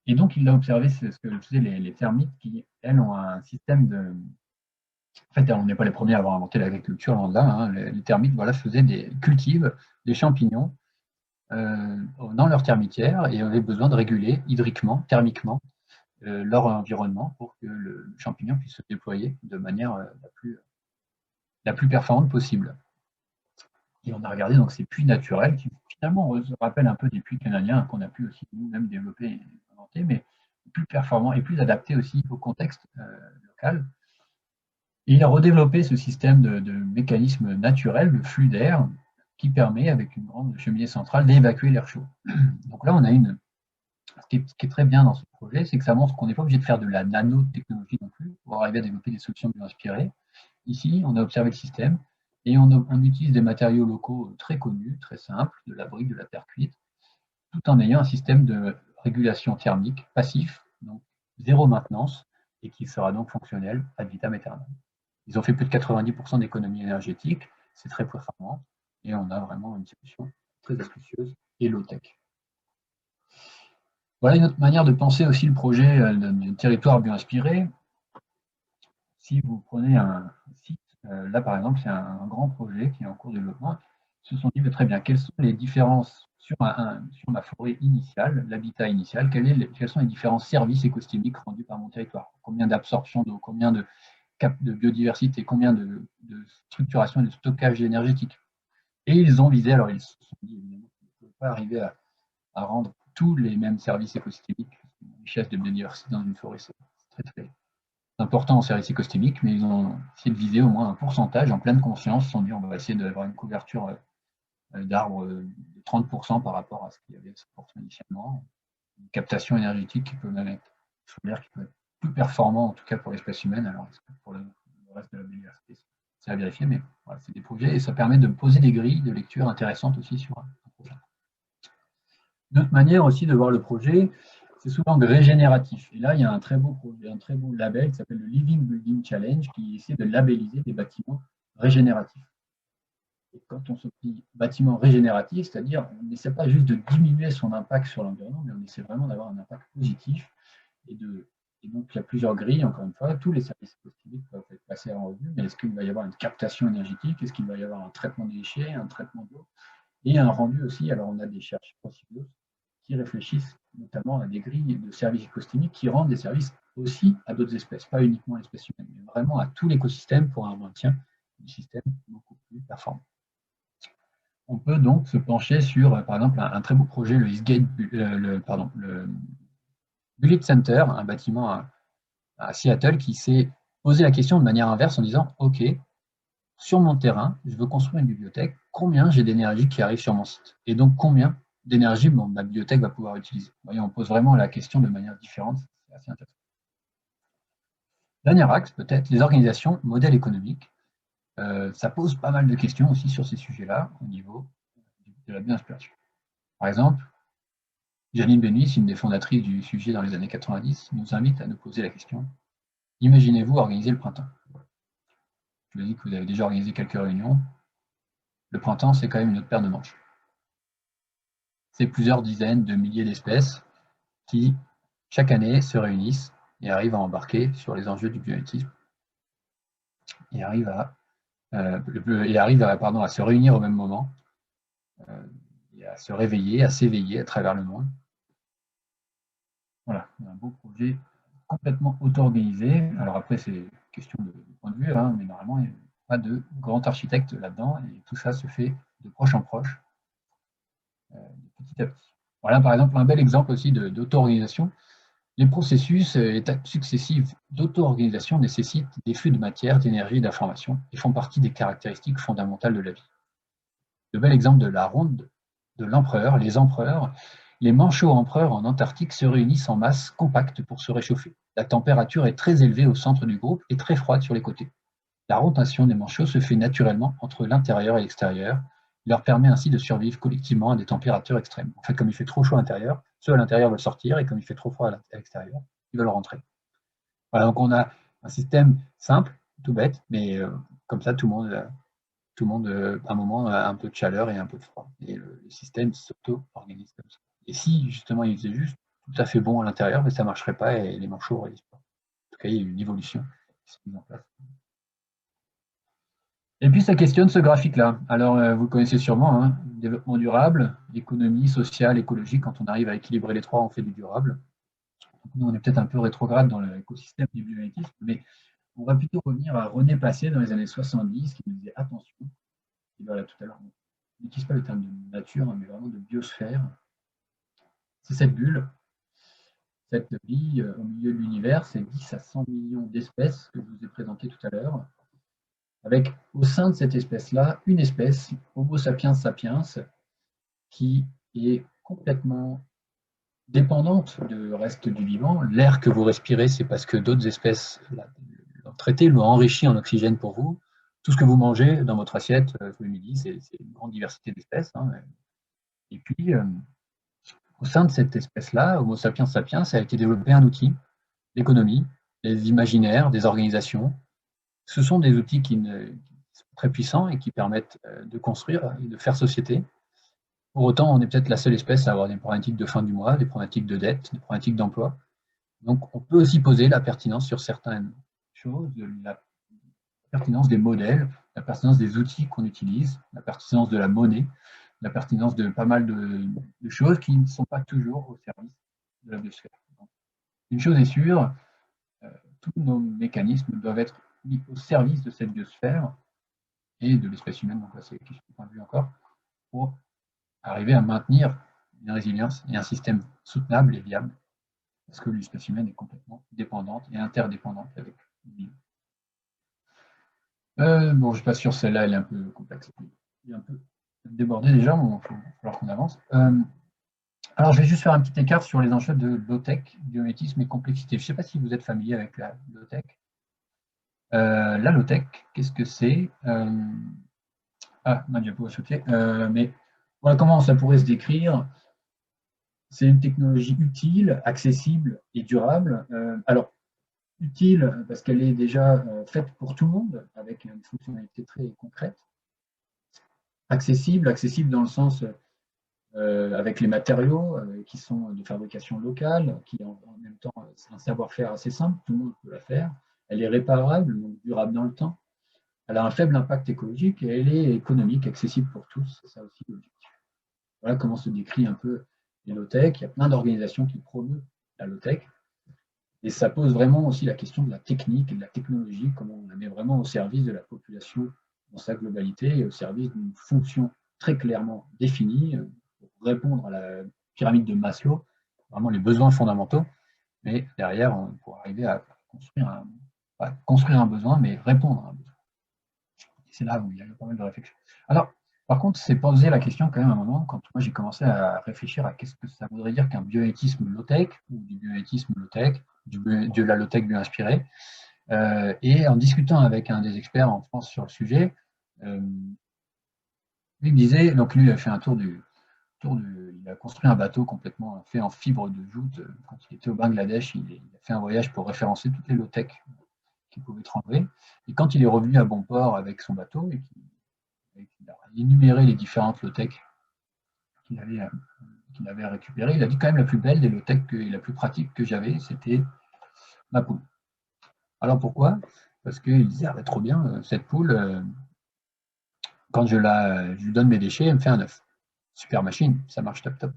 Et donc il a observé ce que faisaient les termites qui, elles, ont un système de, en fait, on n'est pas les premiers à avoir inventé l'agriculture, loin de là, hein. Les termites voilà, cultivent des champignons dans leur termitière et avaient besoin de réguler hydriquement, thermiquement, leur environnement pour que le champignon puisse se déployer de manière la plus performante possible. Et on a regardé donc ces puits naturels qui finalement se rappellent un peu des puits canadiens qu'on a pu aussi nous-mêmes développer et inventer, mais plus performants et plus adaptés aussi au contexte local. Et il a redéveloppé ce système de mécanisme naturel, de flux d'air, qui permet, avec une grande cheminée centrale, d'évacuer l'air chaud. Donc là, on a ce qui est très bien dans ce projet, c'est que ça montre qu'on n'est pas obligé de faire de la nanotechnologie non plus pour arriver à développer des solutions bien inspirées. Ici, on a observé le système et on utilise des matériaux locaux très connus, très simples, de la brique, de la terre cuite, tout en ayant un système de régulation thermique passif, donc zéro maintenance, et qui sera donc fonctionnel ad vitam aeternam. Ils ont fait plus de 90% d'économie énergétique, c'est très performant, et on a vraiment une solution très astucieuse et low-tech. Voilà une autre manière de penser aussi le projet de territoire bien inspiré. Si vous prenez un site, là par exemple, c'est un grand projet qui est en cours de développement, ils se sont dit très bien, quelles sont les différences sur ma forêt initiale, l'habitat initial, quels sont les différents services écosystémiques rendus par mon territoire? Combien d'absorption d'eau, combien de biodiversité, combien de structuration et de stockage énergétique? Et ils ont visé, alors ils se sont dit évidemment qu'ils ne pouvaient pas arriver à rendre tous les mêmes services écosystémiques. Une richesse de biodiversité dans une forêt, c'est très très important en services écosystémiques, mais ils ont essayé de viser au moins un pourcentage en pleine conscience. Ils se sont dit on va essayer d'avoir une couverture d'arbres de 30% par rapport à ce qu'il y avait initialement. Une captation énergétique qui peut même être solaire, qui peut être plus performant en tout cas pour l'espèce humaine. Alors pour le reste de la biodiversité, c'est à vérifier, mais voilà, c'est des projets et ça permet de poser des grilles de lecture intéressantes aussi sur un projet. Une autre manière aussi de voir le projet, c'est souvent régénératif. Et là, il y a un très beau projet, un très beau label qui s'appelle le Living Building Challenge qui essaie de labelliser des bâtiments régénératifs. Et quand on se dit bâtiment régénératif, c'est-à-dire on n'essaie pas juste de diminuer son impact sur l'environnement, mais on essaie vraiment d'avoir un impact positif. Et donc, il y a plusieurs grilles, encore une fois, tous les services écosystémiques peuvent être passés en revue, mais est-ce qu'il va y avoir une captation énergétique? Est-ce qu'il va y avoir un traitement des déchets, un traitement d'eau? Et un rendu aussi, alors on a des chercheurs qui réfléchissent notamment à des grilles de services écosystémiques qui rendent des services aussi à d'autres espèces, pas uniquement à l'espèce humaine, mais vraiment à tout l'écosystème pour un maintien du système beaucoup plus performant. On peut donc se pencher sur, par exemple, un très beau projet, le Eastgate, le Bullitt Center, un bâtiment à Seattle qui s'est posé la question de manière inverse en disant OK, sur mon terrain, je veux construire une bibliothèque, combien j'ai d'énergie qui arrive sur mon site? Et donc combien d'énergie ma bibliothèque va pouvoir utiliser? Vous voyez, on pose vraiment la question de manière différente, c'est assez intéressant. Dernier axe, peut-être, les organisations, modèles économiques. Ça pose pas mal de questions aussi sur ces sujets-là au niveau de la bien-inspiration. Par exemple, Janine Benuis, une des fondatrices du sujet dans les années 90, nous invite à nous poser la question: imaginez-vous organiser le printemps? Je vous dis que vous avez déjà organisé quelques réunions. Le printemps, c'est quand même une autre paire de manches. C'est plusieurs dizaines de milliers d'espèces qui, chaque année, se réunissent et arrivent à embarquer sur les enjeux du bioéthisme et arrivent à se réunir au même moment et à se réveiller, à s'éveiller à travers le monde. Voilà, un beau projet complètement auto-organisé. Alors après, c'est question de point de vue, hein, mais normalement, il n'y a pas de grand architecte là-dedans et tout ça se fait de proche en proche, petit à petit. Voilà, par exemple, un bel exemple aussi d'auto-organisation. Les processus et étapes successives d'auto-organisation nécessitent des flux de matière, d'énergie et d'information et font partie des caractéristiques fondamentales de la vie. Le bel exemple de la ronde de l'empereur, les empereurs, les manchots empereurs en Antarctique se réunissent en masse compacte pour se réchauffer. La température est très élevée au centre du groupe et très froide sur les côtés. La rotation des manchots se fait naturellement entre l'intérieur et l'extérieur. Il leur permet ainsi de survivre collectivement à des températures extrêmes. En fait, comme il fait trop chaud à l'intérieur, ceux à l'intérieur veulent sortir et comme il fait trop froid à l'extérieur, ils veulent rentrer. Voilà, donc on a un système simple, tout bête, mais comme ça, tout le monde, à un moment, a un peu de chaleur et un peu de froid. Et le système s'auto-organise comme ça. Et si, justement, il faisait juste tout à fait bon à l'intérieur, mais ça ne marcherait pas et les manchots ne réalisent pas. En tout cas, il y a eu une évolution qui s'est mise en place. Et puis, ça questionne ce graphique-là. Alors, vous le connaissez sûrement, hein, développement durable, économie, sociale, écologique. Quand on arrive à équilibrer les trois, on fait du durable. Nous, on est peut-être un peu rétrograde dans l'écosystème du bioéthique, mais on va plutôt revenir à René Passé dans les années 70, qui nous disait attention, et voilà, tout à l'heure, on n'utilise pas le terme de nature, mais vraiment de biosphère. C'est cette bulle, cette bille au milieu de l'univers, c'est 10 à 100 millions d'espèces que je vous ai présentées tout à l'heure, avec au sein de cette espèce-là, une espèce, Homo sapiens sapiens, qui est complètement dépendante du reste du vivant. L'air que vous respirez, c'est parce que d'autres espèces l'ont traité, l'ont enrichi en oxygène pour vous. Tout ce que vous mangez dans votre assiette tous les midis, c'est une grande diversité d'espèces. Hein. Et puis, au sein de cette espèce-là, Homo sapiens sapiens, ça a été développé un outil, l'économie, les imaginaires, des organisations. Ce sont des outils qui sont très puissants et qui permettent de construire et de faire société. Pour autant, on est peut-être la seule espèce à avoir des problématiques de fin du mois, des problématiques de dette, des problématiques d'emploi. Donc, on peut aussi poser la pertinence sur certaines choses, la pertinence des modèles, la pertinence des outils qu'on utilise, la pertinence de la monnaie, la pertinence de pas mal de choses qui ne sont pas toujours au service de la biosphère. Donc, une chose est sûre, tous nos mécanismes doivent être mis au service de cette biosphère et de l'espèce humaine, donc là c'est question de point de vue encore, pour arriver à maintenir une résilience et un système soutenable et viable, parce que l'espèce humaine est complètement dépendante et interdépendante avec l'humain. Bon, je ne suis pas sûr, celle-là, elle est un peu complexe. Il est un peu débordé déjà, mais il va falloir qu'on avance. Alors, je vais juste faire un petit écart sur les enjeux de low-tech, biométisme et complexité. Je ne sais pas si vous êtes familier avec la low-tech. La low-tech, qu'est-ce que c'est ma diapo a sauté. Mais voilà comment ça pourrait se décrire. C'est une technologie utile, accessible et durable. Alors, utile parce qu'elle est déjà faite pour tout le monde, avec une fonctionnalité très concrète. Accessible dans le sens avec les matériaux qui sont de fabrication locale, qui en même temps c'est un savoir-faire assez simple, tout le monde peut la faire. Elle est réparable, donc durable dans le temps. Elle a un faible impact écologique et elle est économique, accessible pour tous. C'est ça aussi l'objectif. Voilà comment se décrit un peu les low-tech. Il y a plein d'organisations qui promeuvent la low-tech. Et ça pose vraiment aussi la question de la technique et de la technologie, comment on la met vraiment au service de la population dans sa globalité et au service d'une fonction très clairement définie pour répondre à la pyramide de Maslow, vraiment les besoins fondamentaux, mais derrière, pour arriver à construire un besoin, mais répondre à un besoin. C'est là où il y a pas mal de réflexions. Alors, par contre, c'est posé la question quand même à un moment, quand moi j'ai commencé à réfléchir à qu'est-ce que ça voudrait dire qu'un bioéthisme low-tech, ou du bioéthisme low-tech, de la low-tech bio-inspirée. Et en discutant avec un des experts en France sur le sujet, il me disait, donc lui il a fait un il a construit un bateau complètement fait en fibre de jute. Quand il était au Bangladesh, il a fait un voyage pour référencer toutes les low-tech qui pouvaient trembler. Et quand il est revenu à bon port avec son bateau et qu'il a énuméré les différentes low-tech qu'il avait récupérées, il a dit quand même la plus belle des low-tech et la plus pratique que j'avais, c'était ma poule. Alors pourquoi? Parce qu'il disait, ah, trop bien, cette poule, quand je lui donne mes déchets, elle me fait un œuf. Super machine, ça marche top top.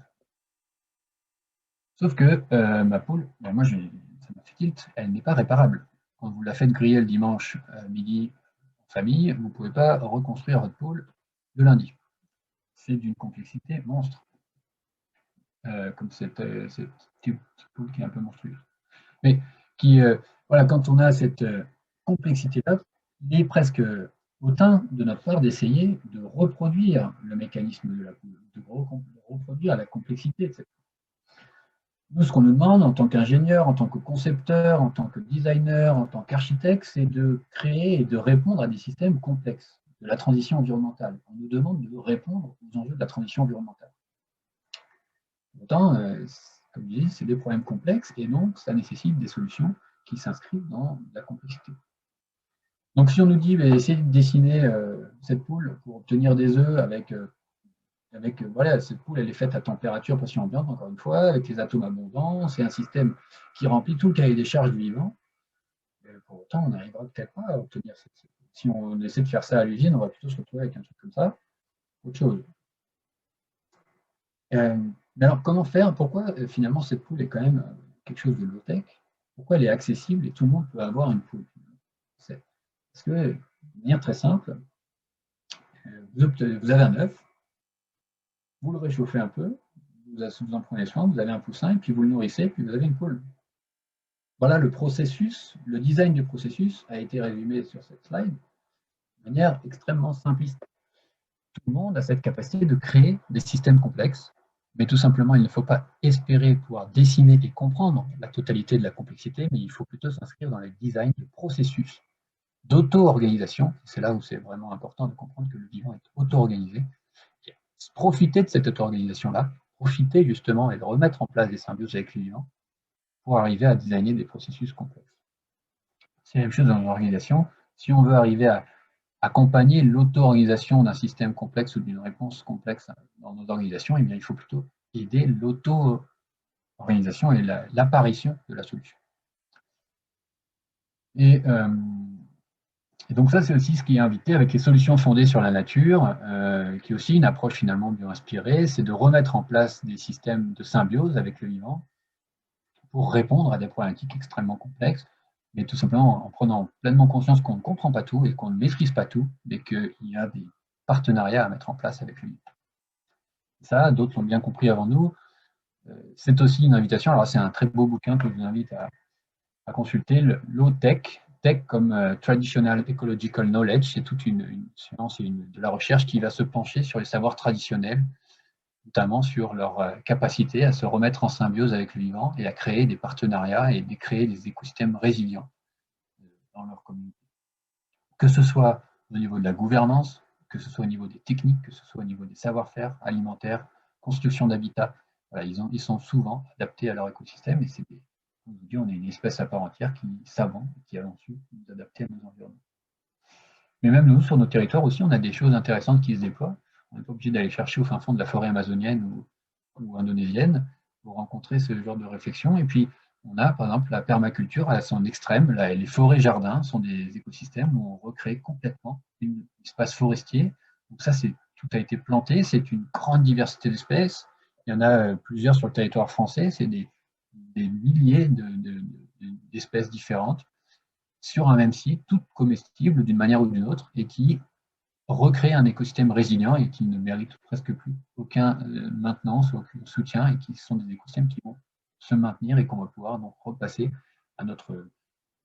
Sauf que ma poule, ben moi, ça m'a fait tilt, elle n'est pas réparable. Quand vous la faites griller le dimanche midi en famille, vous ne pouvez pas reconstruire votre poule le lundi. C'est d'une complexité monstre, comme cette poule qui est un peu monstrueuse. mais qui, voilà, quand on a cette complexité-là, il est presque hautain de notre part d'essayer de reproduire le mécanisme de la poule, de reproduire la complexité de cette poule. Nous, ce qu'on nous demande en tant qu'ingénieur, en tant que concepteur, en tant que designer, en tant qu'architecte, c'est de créer et de répondre à des systèmes complexes de la transition environnementale. On nous demande de répondre aux enjeux de la transition environnementale. Pourtant, comme je dis, c'est des problèmes complexes et donc ça nécessite des solutions qui s'inscrivent dans la complexité. Donc si on nous dit, essayez de dessiner cette poule pour obtenir des œufs avec voilà, cette poule, elle est faite à température, pression ambiante, encore une fois, avec les atomes abondants, c'est un système qui remplit tout le cahier des charges du vivant. Pour autant, on n'arrivera peut-être pas à obtenir cette. Si on essaie de faire ça à l'usine, on va plutôt se retrouver avec un truc comme ça, autre chose. Mais alors, comment faire? Pourquoi finalement cette poule est quand même quelque chose de low-tech? Pourquoi elle est accessible et tout le monde peut avoir une poule? Parce que, de manière très simple, vous avez un œuf, vous le réchauffez un peu, vous en prenez soin, vous avez un poussin, et puis vous le nourrissez, puis vous avez une poule. Voilà le processus, le design du processus a été résumé sur cette slide de manière extrêmement simpliste. Tout le monde a cette capacité de créer des systèmes complexes, mais tout simplement, il ne faut pas espérer pouvoir dessiner et comprendre la totalité de la complexité, mais il faut plutôt s'inscrire dans les designs de processus d'auto-organisation. C'est là où c'est vraiment important de comprendre que le vivant est auto-organisé. Profiter de cette auto-organisation-là, profiter justement et de remettre en place des symbioses avec le vivant pour arriver à designer des processus complexes. C'est la même chose dans l'organisation. Si on veut arriver à accompagner l'auto-organisation d'un système complexe ou d'une réponse complexe dans nos organisations, eh bien, il faut plutôt aider l'auto-organisation et l'apparition de la solution. Et donc ça, c'est aussi ce qui est invité avec les solutions fondées sur la nature, qui est aussi une approche finalement bio-inspirée, c'est de remettre en place des systèmes de symbiose avec le vivant pour répondre à des problématiques extrêmement complexes, mais tout simplement en prenant pleinement conscience qu'on ne comprend pas tout et qu'on ne maîtrise pas tout, mais qu'il y a des partenariats à mettre en place avec le vivant. Ça, d'autres l'ont bien compris avant nous. C'est aussi une invitation, alors c'est un très beau bouquin que je vous invite à consulter, Low Tech, Tech comme Traditional Ecological Knowledge, c'est toute une science et de la recherche qui va se pencher sur les savoirs traditionnels, notamment sur leur capacité à se remettre en symbiose avec le vivant et à créer des partenariats et à créer des écosystèmes résilients dans leur communauté. Que ce soit au niveau de la gouvernance, que ce soit au niveau des techniques, que ce soit au niveau des savoir-faire alimentaires, construction d'habitat, voilà, ils sont souvent adaptés à leur écosystème et c'est aujourd'hui, on est une espèce à part entière qui savons, qui avons su nous adapter à nos environnements. Mais même nous, sur nos territoires aussi, on a des choses intéressantes qui se déploient. On n'est pas obligé d'aller chercher au fin fond de la forêt amazonienne ou indonésienne pour rencontrer ce genre de réflexion. Et puis, on a par exemple la permaculture à son extrême. Là, les forêts-jardins sont des écosystèmes où on recrée complètement un espace forestier. Donc ça, tout a été planté. C'est une grande diversité d'espèces. Il y en a plusieurs sur le territoire français. C'est des milliers d'espèces différentes sur un même site, toutes comestibles d'une manière ou d'une autre, et qui recréent un écosystème résilient et qui ne méritent presque plus aucun maintenance, aucun soutien, et qui sont des écosystèmes qui vont se maintenir et qu'on va pouvoir donc repasser à notre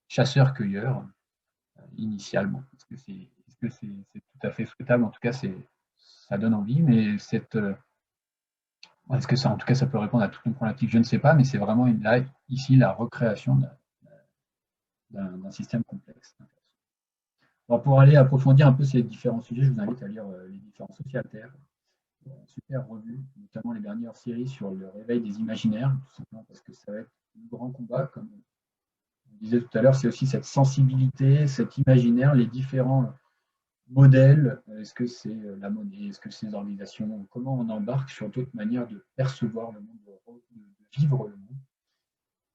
chasseur-cueilleur initialement. Est-ce que c'est tout à fait souhaitable? En tout cas, ça donne envie, mais est-ce que ça, en tout cas, ça peut répondre à toutes les problématiques? Je ne sais pas, mais c'est vraiment ici la recréation d'un système complexe. Alors pour aller approfondir un peu ces différents sujets, je vous invite à lire les différents socialtaires, super revues, notamment les dernières séries sur le réveil des imaginaires, tout simplement parce que ça va être un grand combat, comme on disait tout à l'heure, c'est aussi cette sensibilité, cet imaginaire, les différents modèles, est-ce que c'est la monnaie, est-ce que c'est les organisations, comment on embarque sur d'autres manières de percevoir le monde, de vivre le monde,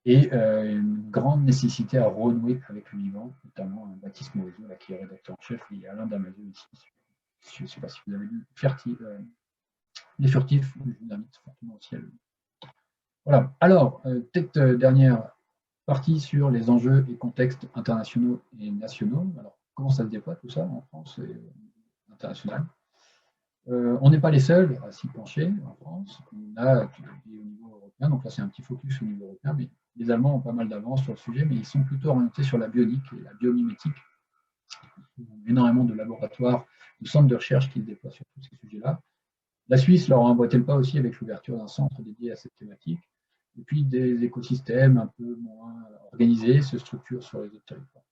et une grande nécessité à renouer avec le vivant, notamment Baptiste Morisot, qui est rédacteur en chef, et Alain Damasio ici. Je ne sais pas si vous avez lu Les Furtifs, je vous invite fortement aussi à le lire. Voilà, alors, peut-être dernière partie sur les enjeux et contextes internationaux et nationaux. Alors, comment ça se déploie tout ça en France et international? On n'est pas les seuls à s'y pencher en France. On a, au niveau européen. Donc là, c'est un petit focus au niveau européen, mais les Allemands ont pas mal d'avance sur le sujet, mais ils sont plutôt orientés sur la bionique et la biomimétique. Ils ont énormément de laboratoires, de centres de recherche qui se déploient sur tous ces sujets-là. La Suisse leur a emboîté le pas aussi avec l'ouverture d'un centre dédié à cette thématique. Et puis des écosystèmes un peu moins organisés se structurent sur les autres territoires.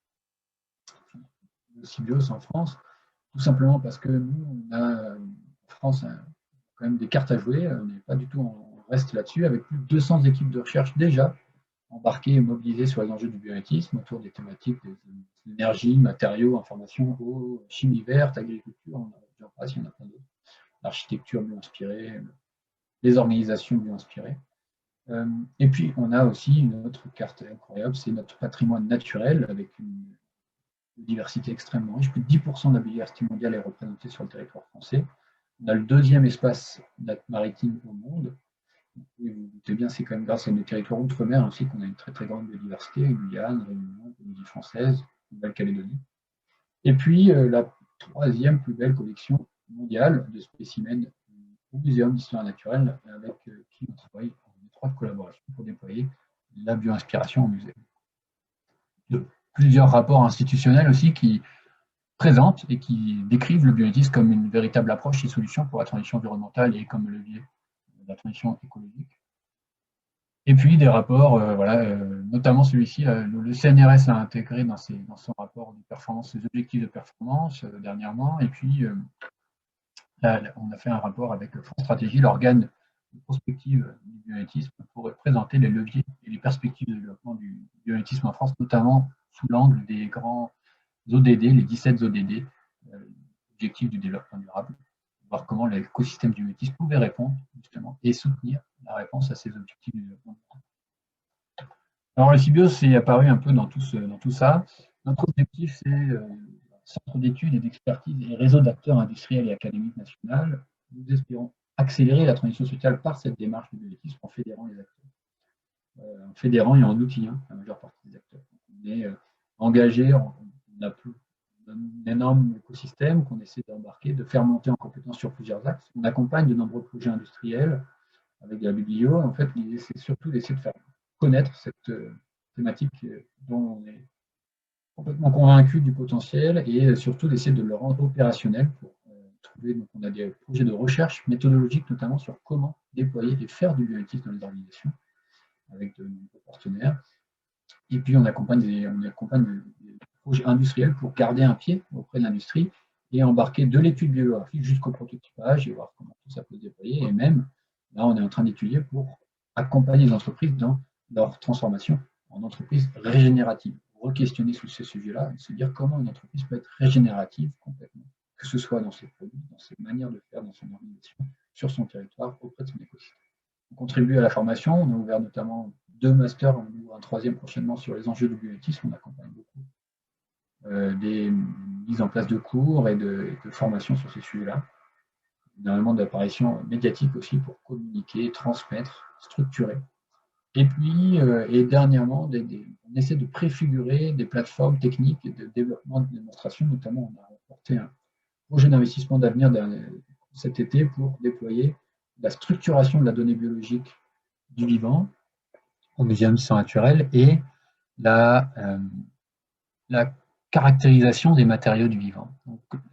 Le Sybios en France, tout simplement parce que nous, on a en France quand même des cartes à jouer, on n'est pas du tout en reste là-dessus, avec plus de 200 équipes de recherche déjà embarquées et mobilisées sur les enjeux du bioéthisme autour des thématiques des énergies, matériaux, information, eau, chimie verte, agriculture, j'en passe, il y en a plein d'autres. L'architecture bio-inspirée, les organisations bio-inspirées. Et puis, on a aussi une autre carte incroyable, c'est notre patrimoine naturel, avec une biodiversité extrêmement riche. Plus de 10% de la biodiversité mondiale est représentée sur le territoire français. On a le deuxième espace maritime au monde. Et vous vous doutez bien, c'est quand même grâce à nos territoires outre-mer aussi qu'on a une très très grande biodiversité, Guyane, Réunion, Polynésie française, Nouvelle-Calédonie. Et puis, la troisième plus belle collection mondiale de spécimens au Muséum d'histoire naturelle, avec qui on travaille en étroite collaboration pour déployer la bioinspiration au musée. De plusieurs rapports institutionnels aussi qui présentent et qui décrivent le bioéthisme comme une véritable approche et solution pour la transition environnementale et comme levier de la transition écologique. Et puis des rapports, notamment celui-ci, le CNRS a intégré dans son rapport de performance, ses objectifs de performance dernièrement, et puis on a fait un rapport avec France Stratégie, l'organe de prospective du bioéthisme, pour présenter les leviers et les perspectives de développement du bioéthisme en France, notamment sous l'angle des grands ODD, les 17 ODD, objectifs du développement durable, voir comment l'écosystème du bioéthisme pouvait répondre justement et soutenir la réponse à ces objectifs du développement durable. Alors le Sybios est apparu un peu dans tout ça. Notre objectif, c'est centre d'études et d'expertise et réseau d'acteurs industriels et académiques nationales. Nous espérons accélérer la transition sociale par cette démarche de bioéthisme en fédérant les acteurs. En fédérant et en outillant la majeure partie des acteurs. On est engagé, on a un énorme écosystème qu'on essaie d'embarquer, de faire monter en compétence sur plusieurs axes. On accompagne de nombreux projets industriels avec de la biblio. En fait, l'idée, c'est surtout d'essayer de faire connaître cette thématique dont on est complètement convaincu du potentiel et surtout d'essayer de le rendre opérationnel pour trouver. Donc, on a des projets de recherche méthodologique, notamment sur comment déployer et faire du bioéthisme dans les organisations avec de nombreux partenaires. Et puis, on accompagne des projets industriels pour garder un pied auprès de l'industrie et embarquer de l'étude biographique jusqu'au prototypage et voir comment tout ça peut se déployer. Et même, là, on est en train d'étudier pour accompagner les entreprises dans leur transformation en entreprise régénérative. Re-questionner sur ces sujets-là et se dire comment une entreprise peut être régénérative complètement, que ce soit dans ses produits, dans ses manières de faire, dans son organisation, sur son territoire, auprès de son écosystème. On contribue à la formation, on a ouvert notamment 2 masters, on ouvre un 3e prochainement sur les enjeux du bioéthisme, on accompagne beaucoup des mises en place de cours et de formations sur ces sujets-là. Énormément d'apparitions médiatiques aussi pour communiquer, transmettre, structurer. Et puis, et dernièrement, on essaie de préfigurer des plateformes techniques et de développement de démonstration. Notamment, on a apporté un projet d'investissement d'avenir cet été pour déployer la structuration de la donnée biologique du vivant au Muséum d'histoire naturelle et la caractérisation des matériaux du vivant.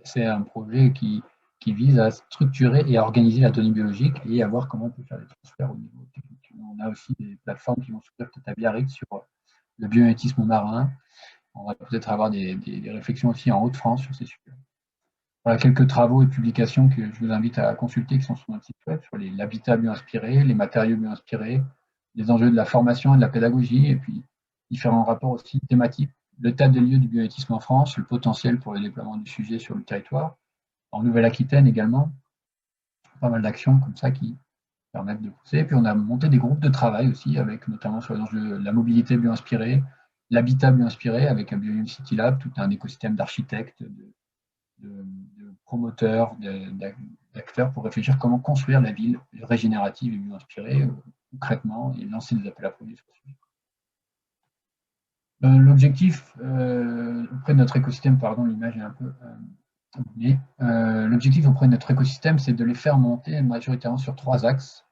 C'est un projet qui vise à structurer et à organiser la donnée biologique et à voir comment on peut faire des transferts au niveau technique. On a aussi des plateformes qui vont s'ouvrir peut-être à Biarritz sur le biomimétisme marin. On va peut-être avoir des réflexions aussi en Hauts-de-France sur ces sujets. Voilà quelques travaux et publications que je vous invite à consulter qui sont sur notre site web, sur l'habitat bio-inspiré, les matériaux bio-inspirés, les enjeux de la formation et de la pédagogie, et puis différents rapports aussi thématiques, l'état des lieux du bioéthisme en France, le potentiel pour le déploiement du sujet sur le territoire, en Nouvelle-Aquitaine également, pas mal d'actions comme ça qui permettre de pousser. Et puis on a monté des groupes de travail aussi, avec notamment sur les enjeux de la mobilité bio-inspirée, l'habitat bio-inspiré, avec un Bio City Lab, tout un écosystème d'architectes, de promoteurs, d'acteurs pour réfléchir comment construire la ville régénérative et bio-inspirée concrètement et lancer des appels à projets sur ce sujet. L'objectif auprès de notre écosystème, pardon, l'image est un peu mais l'objectif auprès de notre écosystème, c'est de les faire monter majoritairement sur 3 axes.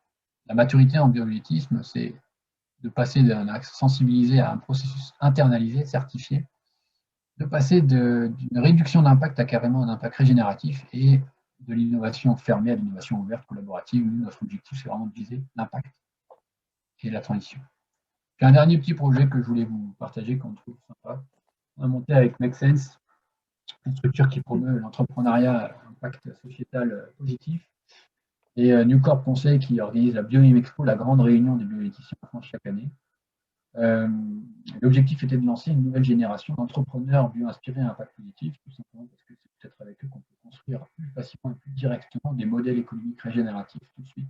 La maturité en biomimétisme, c'est de passer d'un axe sensibilisé à un processus internalisé, certifié, de passer d'une réduction d'impact à carrément un impact régénératif et de l'innovation fermée à l'innovation ouverte, collaborative. Nous, notre objectif, c'est vraiment de viser l'impact et la transition. Puis un dernier petit projet que je voulais vous partager, qu'on trouve sympa. On a monté avec Make Sense, une structure qui promeut l'entrepreneuriat à impact sociétal positif. Et Newcorp Conseil qui organise la BioIM Expo, la grande réunion des bioéthiciens en France chaque année. Euh, L'objectif était de lancer une nouvelle génération d'entrepreneurs bio-inspirés à impact positif, tout simplement parce que c'est peut-être avec eux qu'on peut construire plus facilement et plus directement des modèles économiques régénératifs tout de suite,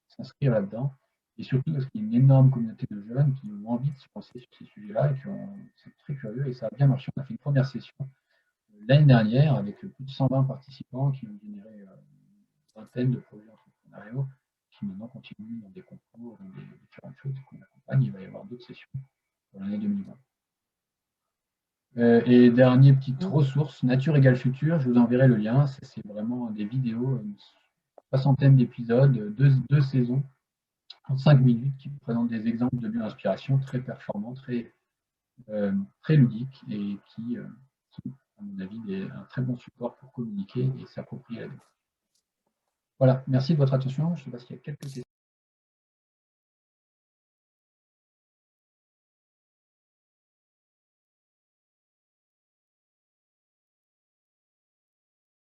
s'inscrire là-dedans. Et surtout parce qu'il y a une énorme communauté de jeunes qui ont envie de se penser sur ces sujets-là et qui sont très curieux et ça a bien marché. On a fait une première session l'année dernière avec plus de 120 participants qui ont généré une vingtaine de projets entrepreneuriaux qui maintenant continuent dans des concours, dans des différentes choses qu'on accompagne. Il va y avoir d'autres sessions pour l'année 2020. Et dernière petite ressource, Nature égale futur, je vous enverrai le lien. C'est vraiment des vidéos, une soixantaine d'épisodes, deux saisons en 5 minutes qui présentent des exemples de bio-inspiration très performants, très ludiques et qui sont, à mon avis, un très bon support pour communiquer et s'approprier la donnée. Voilà, merci de votre attention. Je ne sais pas s'il y a quelques questions.